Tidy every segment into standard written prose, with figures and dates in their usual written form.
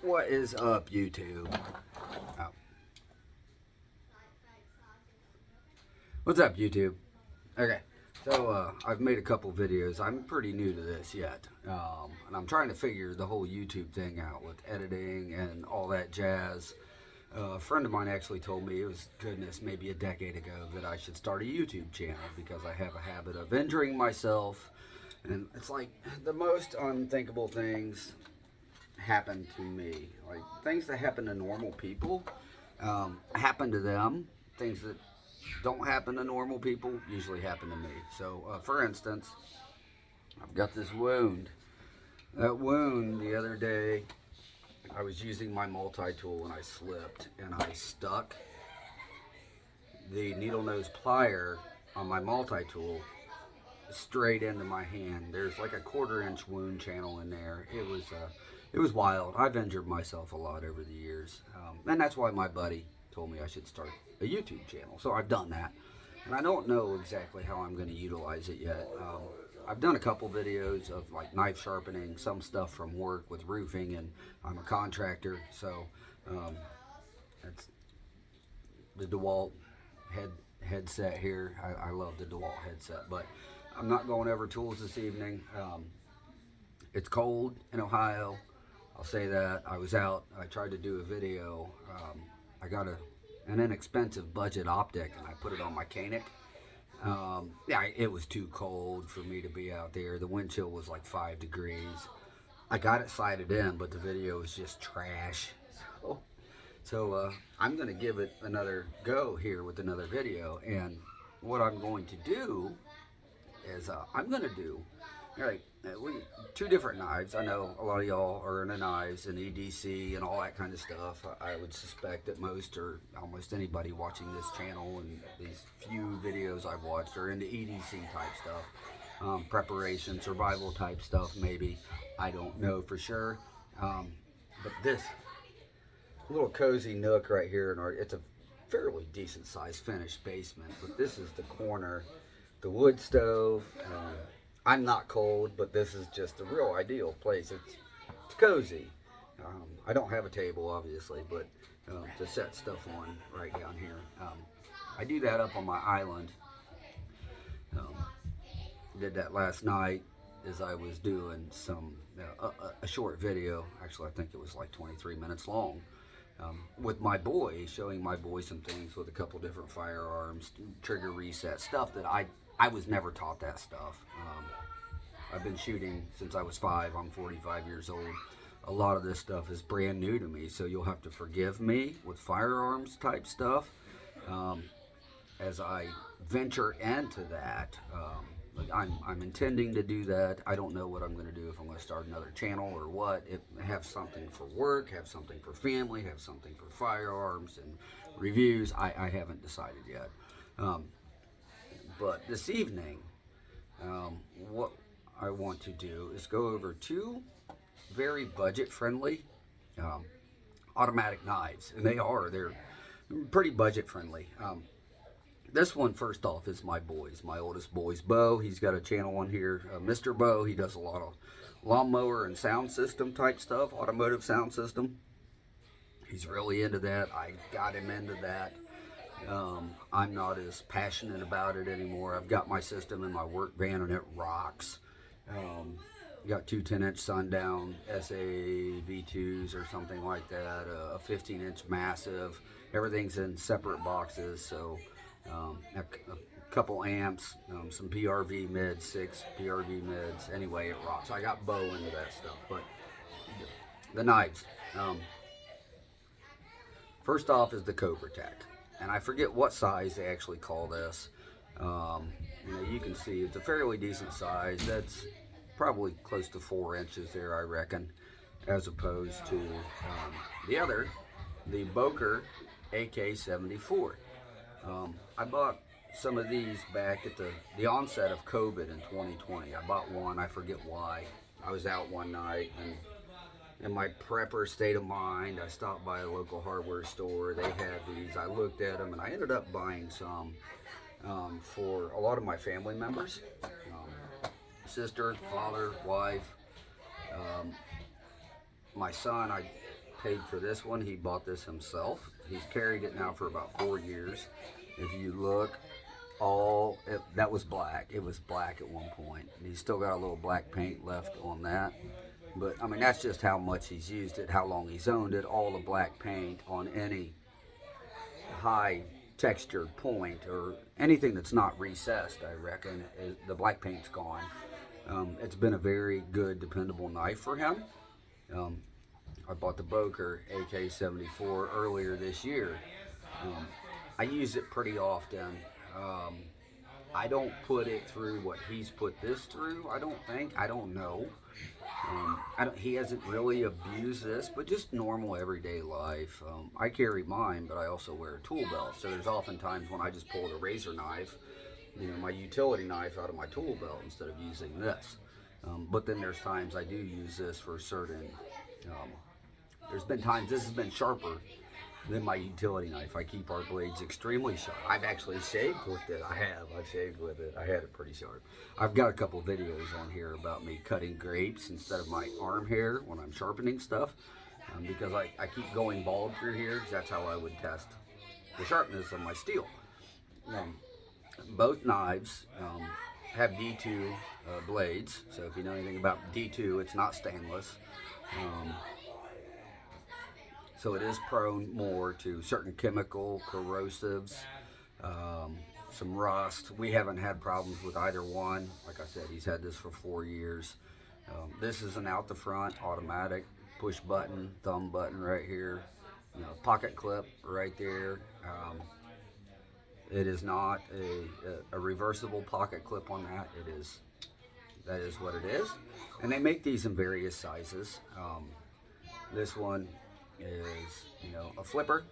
What is up, YouTube? Oh. What's up, YouTube? Okay, so I've made a couple videos. I'm pretty new to this yet, and I'm trying to figure the whole YouTube thing out with editing and all that jazz. A friend of mine actually told me, it was, goodness, maybe a decade ago, that I should start a YouTube channel because I have a habit of injuring myself, and it's like the most unthinkable things happen to me. Like things that happen to normal people happen to them. Things that don't happen to normal people usually happen to me. So for instance, I've got this wound. That wound, the other day I was using my multi-tool and I slipped and I stuck the needle nose plier on my multi-tool straight into my hand. There's like a 1/4-inch wound channel in there. It was wild. I've injured myself a lot over the years, and that's why my buddy told me I should start a YouTube channel. So I've done that, and I don't know exactly how I'm going to utilize it yet. I've done a couple videos of like knife sharpening, some stuff from work with roofing, and I'm a contractor, so that's the DeWalt headset here. I love the DeWalt headset, but I'm not going over tools this evening. It's cold in Ohio, I'll say that. I was out, I tried to do a video. I got an inexpensive budget optic and I put it on my Koenig. Yeah, it was too cold for me to be out there. The wind chill was like 5 degrees. I got it sighted in, but the video was just trash. So I'm going to give it another go here with another video. And what I'm going to do is I'm going to do, right, two different knives. I know a lot of y'all are into knives and EDC and all that kind of stuff. I would suspect that most or almost anybody watching this channel and these few videos I've watched are into EDC type stuff. Preparation, survival type stuff maybe. I don't know for sure. But this little cozy nook right here, it's a fairly decent sized finished basement, but this is the corner, the wood stove. I'm not cold, but this is just a real ideal place. It's cozy. I don't have a table, obviously, but to set stuff on right down here. I do that up on my island. Did that last night as I was doing a short video. Actually, I think it was like 23 minutes long. With my boy, showing my boy some things with a couple different firearms, trigger reset, stuff that I was never taught that stuff. I've been shooting since I was 5. I'm 45 years old. A lot of this stuff is brand new to me, so you'll have to forgive me with firearms type stuff as I venture into that. I'm intending to do that. I don't know what I'm going to do, if I'm going to start another channel or what. Have something for work, have something for family, have something for firearms and reviews. I haven't decided yet. But this evening, what I want to do is go over 2 very budget-friendly automatic knives, and they're pretty budget-friendly. This one, first off, is my oldest boy's Bo. He's got a channel on here, Mr. Bo. He does a lot of lawnmower and sound system type stuff, automotive sound system. He's really into that. I got him into that. I'm not as passionate about it anymore. I've got my system in my work van and it rocks. Got 2 10-inch Sundown SA V2s or something like that, a 15-inch massive. Everything's in separate boxes, so a couple amps, some PRV mids, 6 PRV mids. Anyway, it rocks. I got Bo into that stuff, but the knives. First off is the Cobratech, and I forget what size they actually call this. You can see it's a fairly decent size. That's probably close to 4 inches there, I reckon, as opposed to the Boker AK74. I bought some of these back at the onset of COVID in 2020. I bought one, I forget why. I was out one night, and in my prepper state of mind, I stopped by a local hardware store. They had these. I looked at them, and I ended up buying some for a lot of my family members. Sister, father, wife, my son. paid for this one. He bought this himself. He's carried it now for about 4 years. If you look, that was black. It was black at one point. And he's still got a little black paint left on that. But I mean, that's just how much he's used it, how long he's owned it. All the black paint on any high textured point or anything that's not recessed, I reckon, the black paint's gone. It's been a very good, dependable knife for him. I bought the Boker AK74 earlier this year. I use it pretty often. I don't put it through what he's put this through, I don't think. I don't know. He hasn't really abused this, but just normal everyday life. I carry mine, but I also wear a tool belt. So there's often times when I just pull the razor knife, my utility knife out of my tool belt instead of using this. But then there's times I do use this for certain, there's been times this has been sharper than my utility knife. I keep our blades extremely sharp. I've actually shaved with it. I've shaved with it. I had it pretty sharp. I've got a couple videos on here about me cutting grapes instead of my arm hair when I'm sharpening stuff, because I keep going bald through here, because that's how I would test the sharpness of my steel. Both knives have D2 blades, so if you know anything about D2, it's not stainless. So it is prone more to certain chemical corrosives, some rust. We haven't had problems with either one. Like I said, he's had this for 4 years. This is an out the front automatic push button, thumb button right here, pocket clip right there. It is not a reversible pocket clip on that. That is what it is. And they make these in various sizes. This one is, a flipper,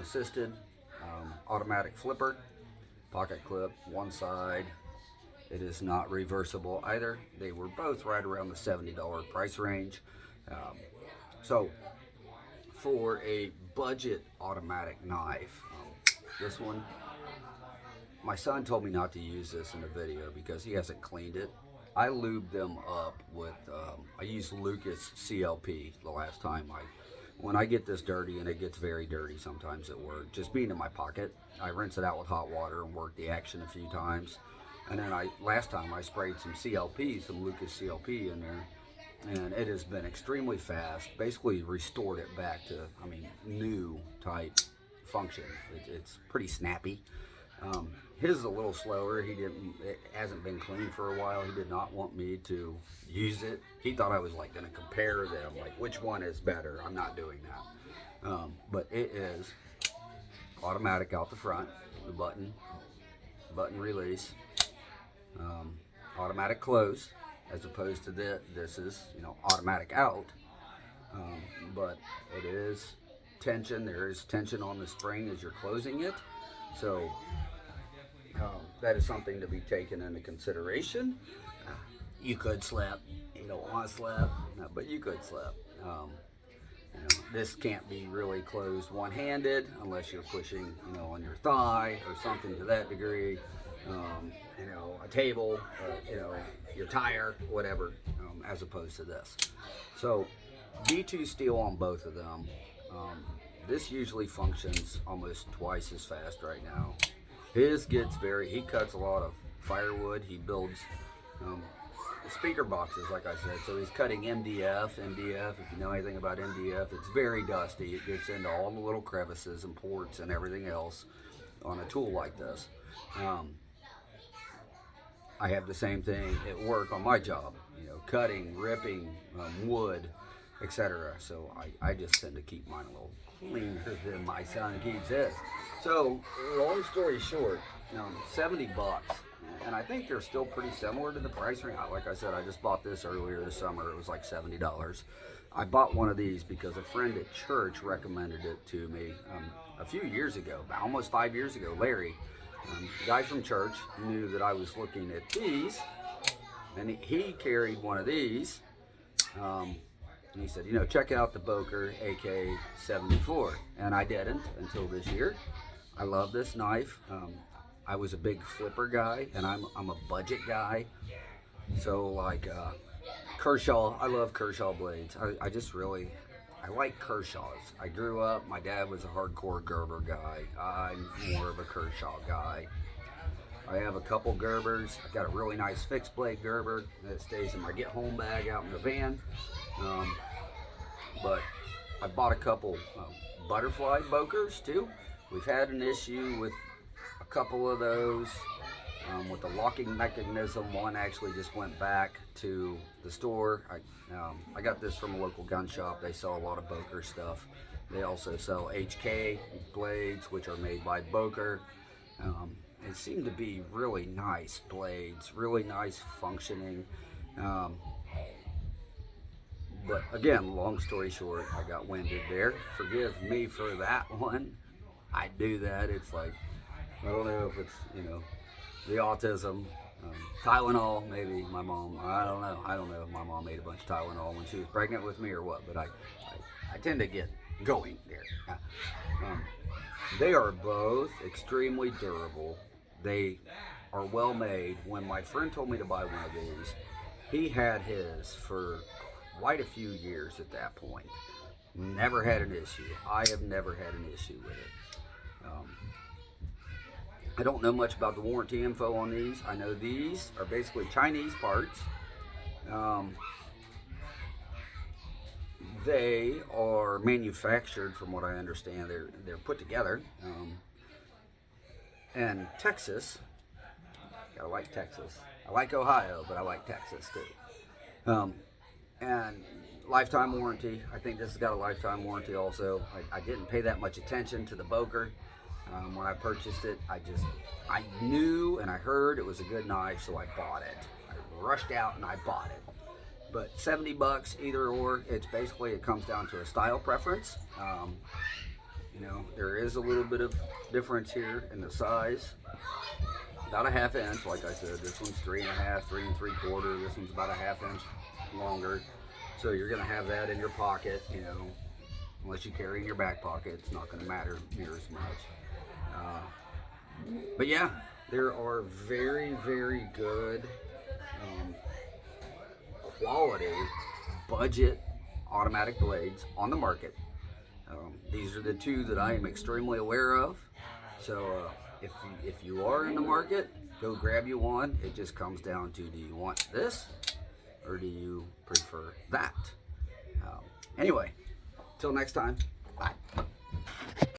assisted, automatic flipper, pocket clip, one side. It is not reversible either. They were both right around the $70 price range. So for a budget automatic knife, this one, my son told me not to use this in a video because he hasn't cleaned it. I lubed them up with, I used Lucas CLP the last time. When I get this dirty, and it gets very dirty sometimes at work, just being in my pocket, I rinse it out with hot water and work the action a few times. And then last time I sprayed some CLP, some Lucas CLP in there, and it has been extremely fast, basically restored it back to, new type function. It's pretty snappy. His is a little slower. It hasn't been clean for a while. He did not want me to use it. He thought I was going to compare them, which one is better. I'm not doing that. But it is automatic out the front, the button release, automatic close, as opposed to this is, automatic out. But it is tension. There is tension on the spring as you're closing it. So that is something to be taken into consideration. You could slip. You don't want to slip, but you could slip. This can't be really closed one-handed unless you're pushing, on your thigh or something to that degree. A table, your tire, whatever, as opposed to this. So D2 steel on both of them. This usually functions almost twice as fast right now. His gets he cuts a lot of firewood. He builds speaker boxes, like I said. So he's cutting MDF. If you know anything about MDF, it's very dusty. It gets into all the little crevices and ports and everything else on a tool like this. I have the same thing at work on my job, cutting, ripping wood, etc. So I just tend to keep mine a little cleaner than my son keeps his. So long story short, $70, and I think they're still pretty similar to the price range. Like I said, I just bought this earlier this summer. It was like $70. I bought one of these because a friend at church recommended it to me a few years ago, almost 5 years ago. Larry, the guy from church, knew that I was looking at these, and he carried one of these. And he said, check out the Boker AK74. And I didn't until this year. I love this knife. I was a big flipper guy, and I'm a budget guy. So Kershaw, I love Kershaw blades. I just really I like Kershaw's. I grew up, my dad was a hardcore Gerber guy. I'm more of a Kershaw guy. I have a couple Gerbers. I got a really nice fixed blade Gerber that stays in my get home bag out in the van. But I bought a couple butterfly Bokers too. We've had an issue with a couple of those with the locking mechanism. One actually just went back to the store. I got this from a local gun shop. They sell a lot of Boker stuff. They also sell HK blades, which are made by Boker. It seemed to be really nice blades, really nice functioning. But again, long story short, I got winded there. Forgive me for that one. I do that. It's like, I don't know if it's, the autism, Tylenol, maybe my mom, I don't know. I don't know if my mom ate a bunch of Tylenol when she was pregnant with me or what, but I tend to get going there. They are both extremely durable. They are well made. When my friend told me to buy one of these, he had his for quite a few years at that point. Never had an issue. I have never had an issue with it. I don't know much about the warranty info on these. I know these are basically Chinese parts. They are manufactured, from what I understand, they're put together. And Texas, gotta like Texas. I like Ohio, but I like Texas too. And lifetime warranty. I think this has got a lifetime warranty also. I didn't pay that much attention to the Boker when I purchased it. I knew and I heard it was a good knife, so I bought it. I rushed out and I bought it. But 70 bucks either or. It's basically, it comes down to a style preference. There is a little bit of difference here in the size. About a ½ inch, like I said. This one's 3.5, 3 3/4. This one's about a ½ inch longer. So you're gonna have that in your pocket, unless you carry in your back pocket, it's not gonna matter near as much. But yeah, there are very, very good quality budget automatic blades on the market. These are the two that I am extremely aware of. So if you are in the market, go grab you one. It just comes down to, do you want this or do you prefer that? Anyway, till next time.